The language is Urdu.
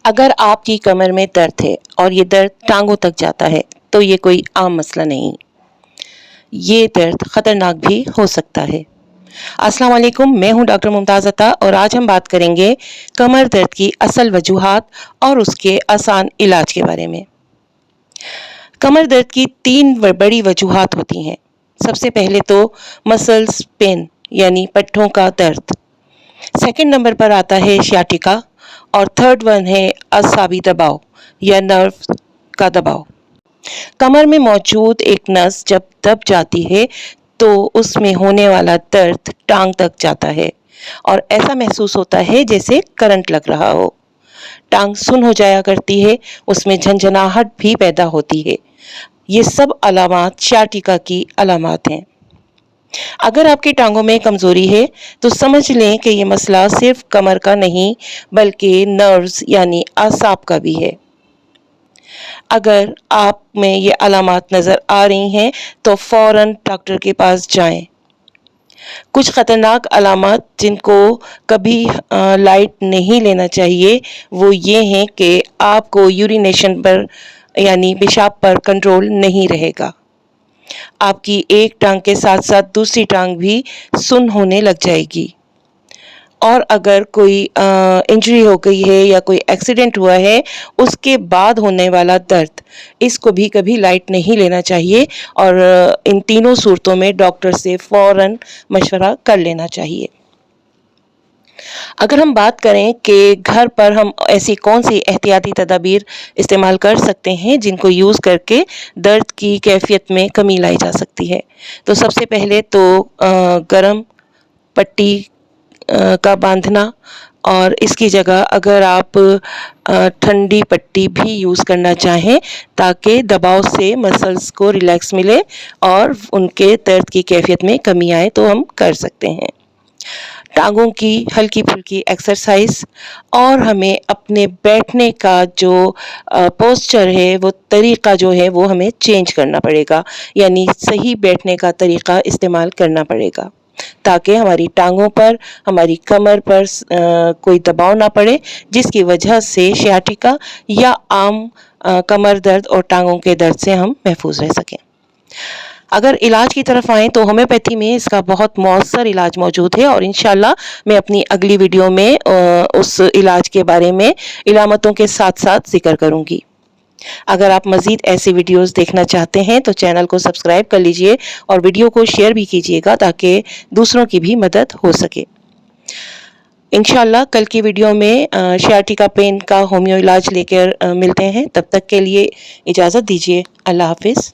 اگر آپ کی کمر میں درد ہے اور یہ درد ٹانگوں تک جاتا ہے تو یہ کوئی عام مسئلہ نہیں، یہ درد خطرناک بھی ہو سکتا ہے۔ السلام علیکم، میں ہوں ڈاکٹر ممتاز عطا اور آج ہم بات کریں گے کمر درد کی اصل وجوہات اور اس کے آسان علاج کے بارے میں۔ کمر درد کی 3 بڑی وجوہات ہوتی ہیں۔ سب سے پہلے تو مسلز پین یعنی پٹھوں کا درد، سیکنڈ نمبر پر آتا ہے شیاٹیکا اور تھرڈ ون ہے اعصابی دباؤ یا نرو کا دباؤ۔ کمر میں موجود ایک نس جب دب جاتی ہے تو اس میں ہونے والا درد ٹانگ تک جاتا ہے اور ایسا محسوس ہوتا ہے جیسے کرنٹ لگ رہا ہو۔ ٹانگ سن ہو جایا کرتی ہے، اس میں جھنجھناہٹ بھی پیدا ہوتی ہے۔ یہ سب علامات شیاٹیکا کی علامات ہیں۔ اگر آپ کی ٹانگوں میں کمزوری ہے تو سمجھ لیں کہ یہ مسئلہ صرف کمر کا نہیں بلکہ نروز یعنی اعصاب کا بھی ہے۔ اگر آپ میں یہ علامات نظر آ رہی ہیں تو فوراً ڈاکٹر کے پاس جائیں۔ کچھ خطرناک علامات جن کو کبھی لائٹ نہیں لینا چاہیے وہ یہ ہیں کہ آپ کو یورینیشن پر یعنی پیشاب پر کنٹرول نہیں رہے گا۔ آپ کی ایک ٹانگ کے ساتھ ساتھ دوسری ٹانگ بھی سن ہونے لگ جائے گی، اور اگر کوئی انجری ہو گئی ہے یا کوئی ایکسیڈنٹ ہوا ہے اس کے بعد ہونے والا درد، اس کو بھی کبھی لائٹ نہیں لینا چاہیے اور ان تینوں صورتوں میں ڈاکٹر سے فوراً مشورہ کر لینا چاہیے۔ اگر ہم بات کریں کہ گھر پر ہم ایسی کون سی احتیاطی تدابیر استعمال کر سکتے ہیں جن کو یوز کر کے درد کی کیفیت میں کمی لائی جا سکتی ہے، تو سب سے پہلے تو گرم پٹی کا باندھنا، اور اس کی جگہ اگر آپ ٹھنڈی پٹی بھی یوز کرنا چاہیں تاکہ دباؤ سے مسلز کو ریلیکس ملے اور ان کے درد کی کیفیت میں کمی آئے تو ہم کر سکتے ہیں۔ ٹانگوں کی ہلکی پھلکی ایکسرسائز، اور ہمیں اپنے بیٹھنے کا جو پوسچر ہے وہ طریقہ جو ہے وہ ہمیں چینج کرنا پڑے گا، یعنی صحیح بیٹھنے کا طریقہ استعمال کرنا پڑے گا تاکہ ہماری ٹانگوں پر ہماری کمر پر کوئی دباؤ نہ پڑے جس کی وجہ سے شیاٹیکا یا عام کمر درد اور ٹانگوں کے درد سے ہم محفوظ رہ سکیں۔ اگر علاج کی طرف آئیں تو ہومیوپیتھی میں اس کا بہت مؤثر علاج موجود ہے اور انشاءاللہ میں اپنی اگلی ویڈیو میں اس علاج کے بارے میں علامتوں کے ساتھ ساتھ ذکر کروں گی۔ اگر آپ مزید ایسی ویڈیوز دیکھنا چاہتے ہیں تو چینل کو سبسکرائب کر لیجئے اور ویڈیو کو شیئر بھی کیجئے گا تاکہ دوسروں کی بھی مدد ہو سکے۔ انشاءاللہ کل کی ویڈیو میں شیاٹیکا پین کا ہومیو علاج لے کر ملتے ہیں، تب تک کے لیے اجازت دیجئے۔ اللہ حافظ۔